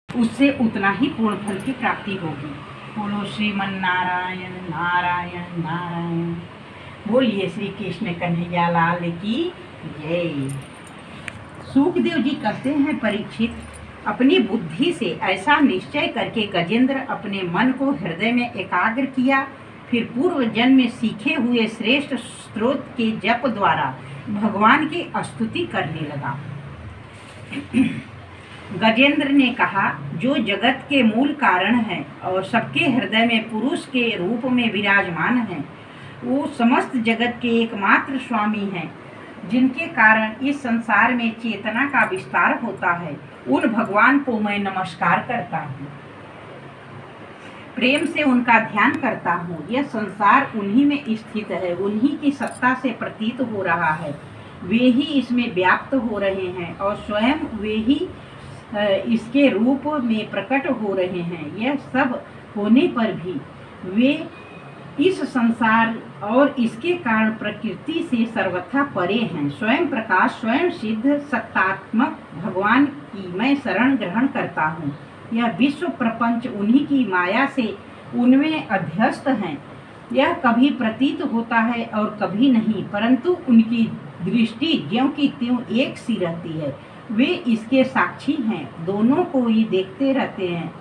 उससे उतना ही पूर्ण फल की प्राप्ति होगी। बोलो श्रीमन नारायण नारायण नारायण। बोलिए श्री कृष्ण कन्हैया लाल की जय। सुखदेव जी कहते हैं, परीक्षित, अपनी बुद्धि से ऐसा निश्चय करके गजेंद्र अपने मन को हृदय में एकाग्र किया, फिर पूर्व जन्म में सीखे हुए श्रेष्ठ स्त्रोत के जप द्वारा भगवान की स्तुति करने लगा। गजेंद्र ने कहा, जो जगत के मूल कारण है और सबके हृदय में पुरुष के रूप में विराजमान है, वो समस्त जगत के एकमात्र स्वामी हैं, जिनके कारण इस संसार में चेतना का विस्तार होता है। उन भगवान को मैं नमस्कार करता हूँ, प्रेम से उनका ध्यान करता हूँ। यह संसार उन्हीं में स्थित है, उन्हीं की सत्ता से प्रतीत हो रहा है। वे ही इसमें व्याप्त हो रहे हैं और स्वयं वे ही इसके रूप में प्रकट हो रहे हैं। यह सब होने पर भी वे इस संसार और इसके कारण प्रकृति से सर्वथा परे हैं। स्वयं प्रकाश, स्वयं सिद्ध सत्तात्मक भगवान की मैं शरण ग्रहण करता हूँ। यह विश्व प्रपंच उन्हीं की माया से उनमें अध्यस्त हैं। यह कभी प्रतीत होता है और कभी नहीं, परंतु उनकी दृष्टि ज्यों की त्यों एक सी रहती है। वे इसके साक्षी हैं, दोनों को ही देखते रहते हैं।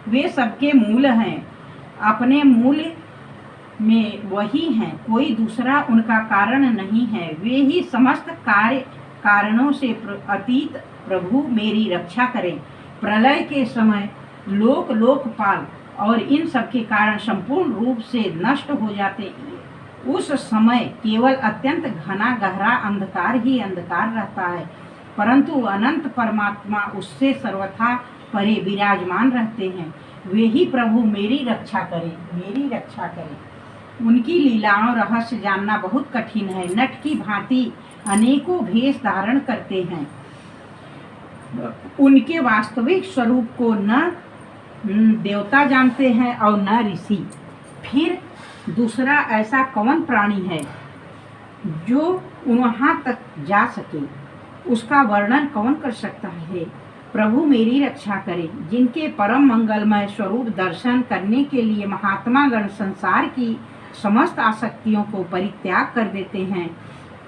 वे सबके मूल हैं, अपने मूल में वही हैं, कोई दूसरा उनका कारण नहीं है। वे ही समस्त कार्य कारणों से अतीत। प्रभु मेरी रक्षा करें। प्रलय के समय लोक लोकपाल और इन सब के कारण संपूर्ण रूप से नष्ट हो जाते। उस समय केवल अत्यंत घना गहरा अंधकार ही अंधकार रहता है, परंतु अनंत परमात्मा उससे सर्वथा परे विराजमान रहते हैं। वे ही प्रभु मेरी रक्षा करें, मेरी रक्षा करें। उनकी लीलाओं रहस्य जानना बहुत कठिन है। नट की भांति अनेकों भेष धारण करते हैं। उनके वास्तविक स्वरूप को न देवता जानते हैं और न ऋषि। फिर दूसरा ऐसा कौन प्राणी है जो वहाँ तक जा सके? उसका वर्णन कौन कर सकता है? प्रभु मेरी रक्षा करे। जिनके परम मंगलमय स्वरूप दर्शन करने के लिए महात्मा गण संसार की समस्त आसक्तियों को परित्याग कर देते हैं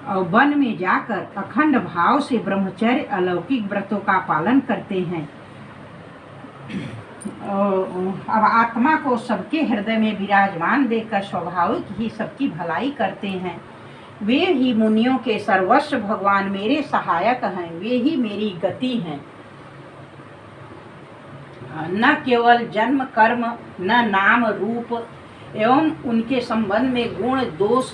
और वन में जाकर अखंड भाव से ब्रह्मचर्य अलौकिक व्रतों का पालन करते हैं। अब आत्मा को सबके हृदय में विराजमान देखकर स्वाभाविक ही सबकी भलाई करते हैं। वे ही मुनियों के सर्वस्व भगवान मेरे सहायक हैं। वे ही मेरी गति हैं। न केवल जन्म कर्म, न नाम रूप एवं उनके संबंध में गुण दोष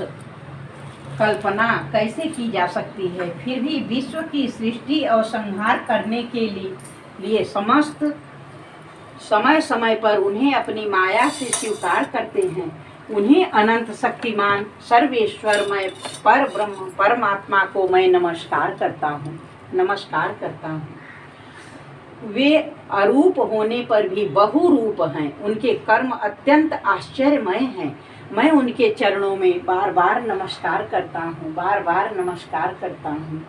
कल्पना कैसे की जा सकती है। फिर भी विश्व की सृष्टि और संहार करने के लिए समस्त समय समय पर उन्हें अपनी माया से स्वीकार करते हैं। उन्हें अनंत शक्तिमान सर्वेश्वरमय पर ब्रह्म परमात्मा को मैं नमस्कार करता हूँ, नमस्कार करता हूँ। वे अरूप होने पर भी बहुरूप हैं। उनके कर्म अत्यंत आश्चर्यमय हैं। मैं उनके चरणों में बार बार नमस्कार करता हूँ, बार बार नमस्कार करता हूँ।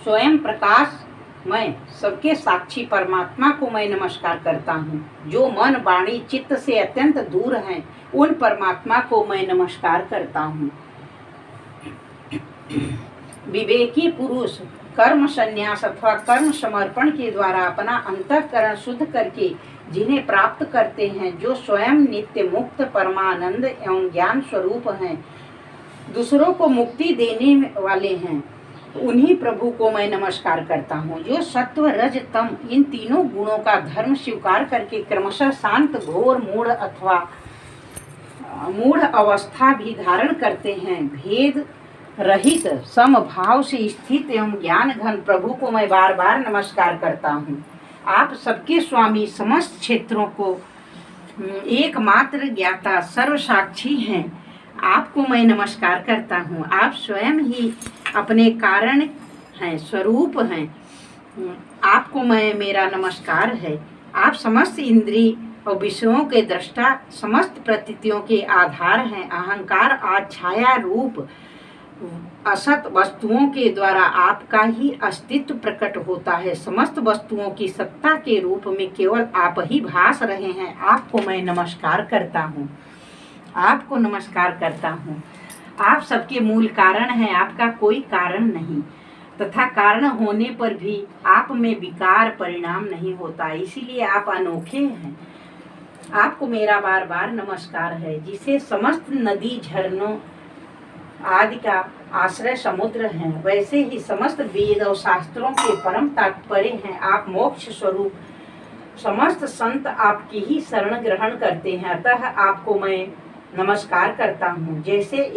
स्वयं प्रकाश मैं सबके साक्षी परमात्मा को मैं नमस्कार करता हूँ। जो मन वाणी चित्त से अत्यंत दूर हैं, उन परमात्मा को मैं नमस्कार करता हूँ। विवेकी पुरुष कर्म संन्यास अथवा कर्म समर्पण के द्वारा अपना अंतःकरण शुद्ध करके जिन्हें प्राप्त करते हैं, जो स्वयं नित्य मुक्त परमानंद एवं ज्ञान स्वरूप हैं, दूसरों को मुक्ति देने वाले हैं, उन्हीं प्रभु को मैं नमस्कार करता हूँ। जो सत्व रज तम इन तीनों गुणों का धर्म स्वीकार करके क्रमशः शांत घोर मूढ़ अथवा मूढ़ अवस्था भी धारण करते हैं, भेद रहित समभाव से स्थित एवं ज्ञान घन प्रभु को मैं बार बार नमस्कार करता हूँ। आप सबके स्वामी, समस्त क्षेत्रों को एकमात्र ज्ञाता, सर्वसाक्षी हैं। आपको मैं नमस्कार करता हूँ। आप स्वयं ही अपने कारण हैं, स्वरूप हैं। आपको मैं मेरा नमस्कार है। आप समस्त इंद्रिय और विषयों के दृष्टा, समस्त प्रतीतियों के आधार हैं। अहंकार आज छाया रूप असत वस्तुओं के द्वारा आपका ही अस्तित्व प्रकट होता है। समस्त वस्तुओं की सत्ता के रूप में केवल आप ही भास रहे हैं। आपको मैं नमस्कार करता हूँ, आपको नमस्कार करता हूँ। आप सबके मूल कारण हैं, आपका कोई कारण नहीं, तथा कारण होने पर भी आप में विकार परिणाम नहीं होता, इसीलिए आप अनोखे हैं। आपको मेरा बार बार नमस्कार है। जिसे समस्त नदी झरनों आदि का आश्रय समुद्र है, वैसे ही समस्त वेद और शास्त्रों के परम तात्पर्य हैं। आप मोक्ष स्वरूप, समस्त संत आपकी ही शरण ग्रहण करते हैं, अतः आपको मैं नमस्कार करता हूँ। जैसे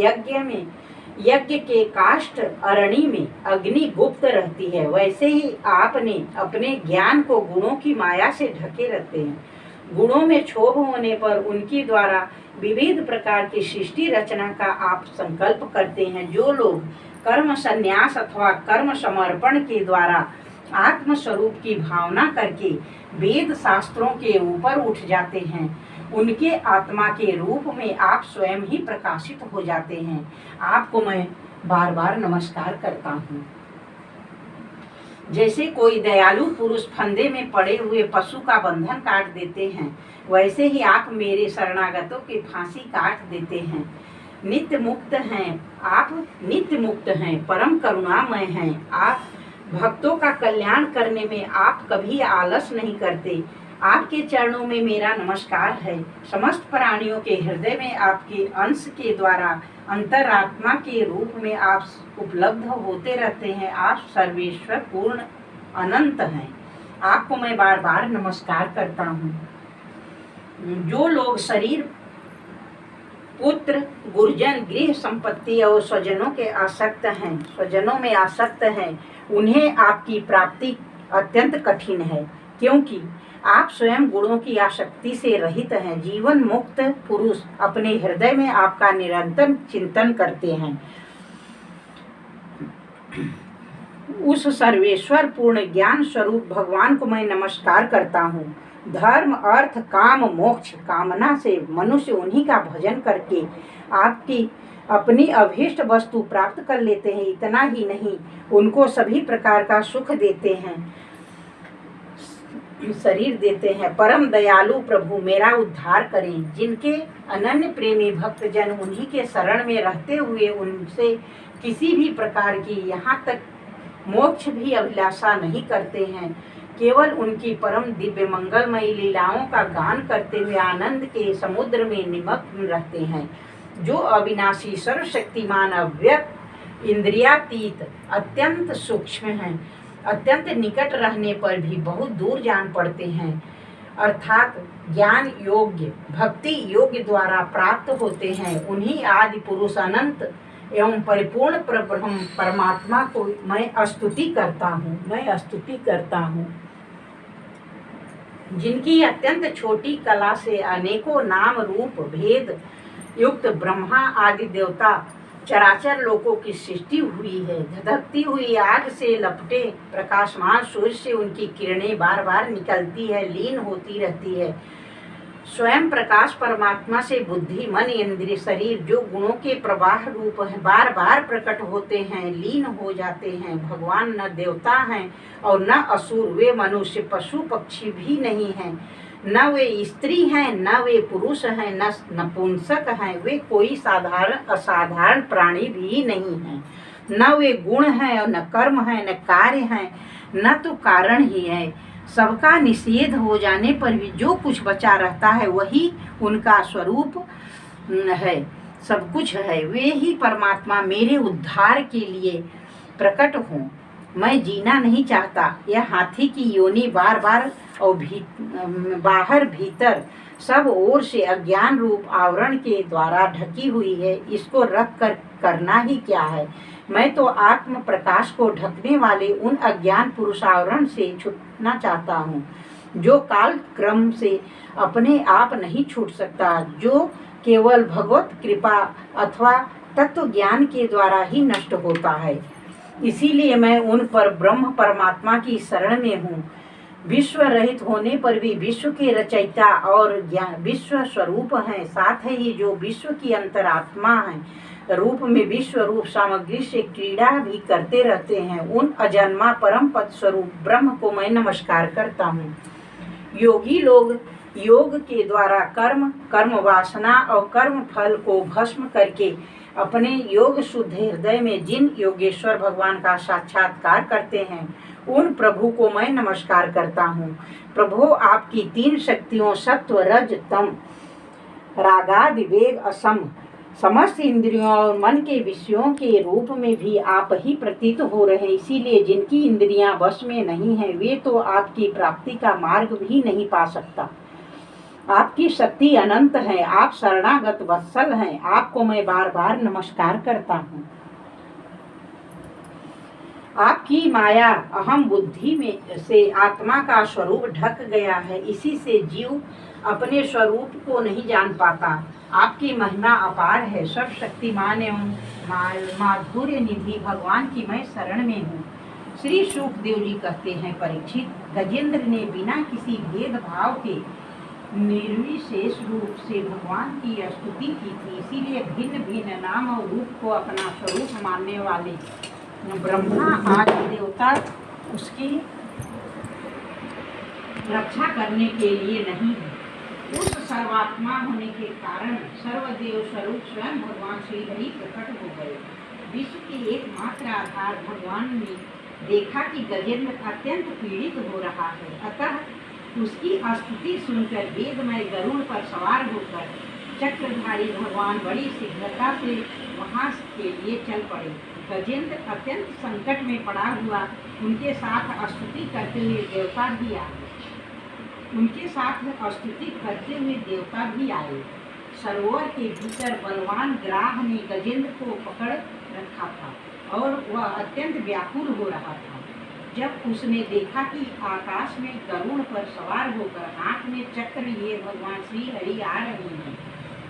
यज्ञ के काष्ठ अरणि में अग्नि गुप्त रहती है, वैसे ही आपने अपने ज्ञान को गुणों की माया से ढके रहते हैं। गुणों में क्षोभ होने पर उनके द्वारा विविध प्रकार की सृष्टि रचना का आप संकल्प करते हैं। जो लोग कर्म संन्यास अथवा कर्म समर्पण के द्वारा आत्म स्वरूप की भावना करके वेद शास्त्रों के ऊपर उठ जाते हैं, उनके आत्मा के रूप में आप स्वयं ही प्रकाशित हो जाते हैं। आपको मैं बार बार नमस्कार करता हूँ। जैसे कोई दयालु पुरुष फंदे में पड़े हुए पशु का बंधन काट देते हैं, वैसे ही आप मेरे शरणागतों की फांसी काट देते हैं। नित्य मुक्त हैं आप, नित्य मुक्त हैं, परम करुणामय हैं आप। भक्तों का कल्याण करने में आप कभी आलस नहीं करते। आपके चरणों में मेरा नमस्कार है। समस्त प्राणियों के हृदय में आपके अंश के द्वारा अंतरात्मा के रूप में आप उपलब्ध होते रहते हैं। आप सर्वेश्वर पूर्ण अनंत हैं। आपको मैं बार बार नमस्कार करता हूँ। जो लोग शरीर, पुत्र, गुरुजन, गृह संपत्ति और स्वजनों में आसक्त हैं, उन्हें आपकी प्राप्ति अत्यंत कठिन है, क्योंकि आप स्वयं गुणों की आसक्ति से रहित हैं। जीवन मुक्त पुरुष अपने हृदय में आपका निरंतर चिंतन करते हैं। उस सर्वेश्वर पूर्ण ज्ञान स्वरूप भगवान को मैं नमस्कार करता हूँ। धर्म, अर्थ, काम, मोक्ष कामना से मनुष्य उन्हीं का भजन करके आपकी अपनी अभीष्ट वस्तु प्राप्त कर लेते हैं। इतना ही नहीं, उनको सभी प्रकार का सुख देते हैं, शरीर देते हैं। परम दयालु प्रभु मेरा उद्धार करें। जिनके अनन्य प्रेमी भक्तजन उन्हीं के शरण में रहते हुए उनसे किसी भी प्रकार की, यहाँ तक मोक्ष भी अभिलाषा नहीं करते हैं, केवल उनकी परम दिव्य मंगलमयी लीलाओं का गान करते हुए आनंद के समुद्र में निमग्न रहते हैं। जो अविनाशी, सर्वशक्तिमान, अव्यक्त, इंद्रियातीत, अत्यंत सूक्ष्म हैं, अत्यंत निकट रहने पर भी बहुत दूर जान पड़ते हैं, अर्थात ज्ञान योग्य, भक्ति योग्य द्वारा प्राप्त होते हैं, उन्हीं आदि पुरुष अनंत एवं परिपूर्ण परब्रह्म परमात्मा को मैं स्तुति करता हूँ। जिनकी अत्यंत छोटी कला से अनेकों नाम रूप भेद युक्त ब्रह्मा आदि देवता चराचर लोकों की सृष्टि हुई है। धधकती हुई आग से लपटे प्रकाशमान सूर्य से उनकी किरणें बार बार निकलती है, लीन होती रहती है। स्वयं प्रकाश परमात्मा से बुद्धि, मन, इंद्रिय, शरीर जो गुणों के प्रवाह रूप है, बार बार प्रकट होते हैं, लीन हो जाते हैं। भगवान न देवता हैं और न असुर, वे मनुष्य, पशु, पक्षी भी नहीं हैं, न वे स्त्री हैं, न वे पुरुष हैं, न नपुंसक हैं, वे कोई साधारण असाधारण प्राणी भी नहीं हैं। न वे गुण हैं और न कर्म है, न कार्य हैं, न तो कारण ही है। सबका निषेध हो जाने पर भी जो कुछ बचा रहता है वही उनका स्वरूप है, सब कुछ है। वे ही परमात्मा मेरे उद्धार के लिए प्रकट हों। मैं जीना नहीं चाहता। यह हाथी की योनि बार बार और बाहर भीतर सब ओर से अज्ञान रूप आवरण के द्वारा ढकी हुई है। इसको रख कर करना ही क्या है। मैं तो आत्म प्रकाश को ढकने वाले उन अज्ञान पुरुषावरण से छूटना चाहता हूँ, जो काल क्रम से अपने आप नहीं छूट सकता, जो केवल भगवत कृपा अथवा तत्व ज्ञान के द्वारा ही नष्ट होता है। इसीलिए मैं उन पर ब्रह्म परमात्मा की शरण में हूँ। विश्व रहित होने पर भी विश्व के रचयिता और विश्व स्वरूप हैं, साथ ही जो विश्व की अंतरात्मा है, रूप में विश्व रूप सामग्री से क्रीड़ा भी करते रहते हैं, उन अजन्मा परम पद स्वरूप ब्रह्म को मैं नमस्कार करता हूँ। योगी लोग योग के द्वारा कर्म वासना और कर्म फल को भस्म करके अपने योग शुद्ध हृदय में जिन योगेश्वर भगवान का साक्षात्कार करते हैं, उन प्रभु को मैं नमस्कार करता हूँ। प्रभु, आपकी 3 शक्तियों सत्व रज तम रागादि वेग असम समस्त इंद्रियों और मन के विषयों के रूप में भी आप ही प्रतीत हो रहे हैं। इसीलिए जिनकी इंद्रियां वश में नहीं है, वे तो आपकी प्राप्ति का मार्ग भी नहीं पा सकता। आपकी शक्ति अनंत है, आप शरणागत वत्सल हैं। आपको मैं बार बार नमस्कार करता हूँ। आपकी माया अहम बुद्धि में से आत्मा का स्वरूप ढक गया है, इसी से जीव अपने स्वरूप को नहीं जान पाता। आपकी महिमा अपार है, सब शक्तिमान एवं माधुर्य निधि भगवान की मैं शरण में हूँ। श्री सुखदेव जी कहते हैं, परीक्षित, गजेंद्र ने बिना किसी भेदभाव के निर्विशेष रूप से भगवान की स्तुति की थी। इसीलिए भिन्न भिन्न नाम और रूप को अपना स्वरूप मानने वाले ब्रह्मा आदि देवता उसकी रक्षा करने के लिए नहीं है। उस सर्वात्मा होने के कारण सर्वदेव स्वरूप स्वयं भगवान श्री हरि प्रकट हो गए। विश्व के एकमात्र आधार भगवान ने देखा कि गजेंद्र अत्यंत पीड़ित हो रहा है, अतः उसकी स्तुति सुनकर वेदमय गरुड़ पर सवार होकर चक्रधारी भगवान बड़ी शीघ्रता से वहां के लिए चल पड़े। गजेंद्र अत्यंत संकट में पड़ा हुआ उनके साथ स्तुति करते हुए देवता भी आए। सरोवर के भीतर बलवान ग्राह ने गजेंद्र को पकड़ रखा था और वह अत्यंत व्याकुल हो रहा था। जब उसने देखा कि आकाश में गरुड़ पर सवार होकर हाथ में चक्र लिए भगवान श्री हरि आ रहे हैं,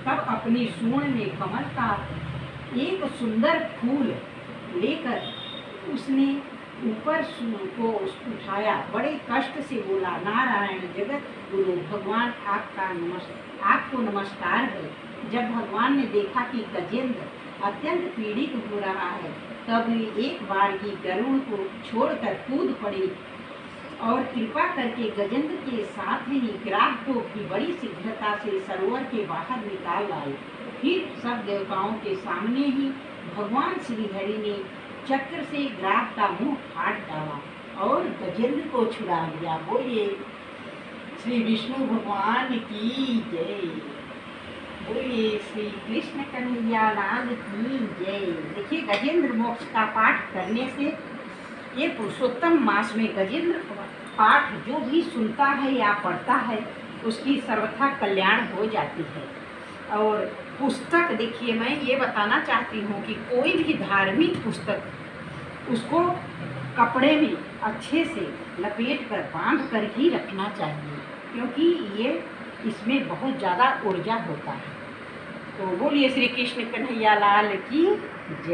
तब अपनी सूंड में कमल का एक सुंदर फूल लेकर उसने ऊपर को उठाया, बड़े कष्ट से बोला, नारायण जगत गुरु भगवान आपको नमस्कार है। जब भगवान ने देखा कि गजेंद्र अत्यंत पीड़ित हो रहा है, तब वे एक बार ही गरुड़ को छोड़कर कूद पड़े और कृपा करके गजेंद्र के साथ ही ग्राह को भी बड़ी शीघ्रता से सरोवर के बाहर निकाल लाए। फिर सब देवताओं के सामने ही भगवान श्री हरि ने चक्र से ग्राह का मुंह फाड़ डाला और गजेंद्र को छुड़ा लिया। बोलिए श्री विष्णु भगवान की जय, बोलिए श्री कृष्ण कन्हैया लाल की जय। देखिए, गजेंद्र मोक्ष का पाठ करने से, ये पुरुषोत्तम मास में गजेंद्र पाठ जो भी सुनता है या पढ़ता है, उसकी सर्वथा कल्याण हो जाती है। और पुस्तक, देखिए, मैं ये बताना चाहती हूँ कि कोई भी धार्मिक पुस्तक उसको कपड़े में अच्छे से लपेट कर बांध कर ही रखना चाहिए, क्योंकि ये इसमें बहुत ज़्यादा ऊर्जा होता है। तो बोलिए श्री कृष्ण कन्हैया लाल की जय।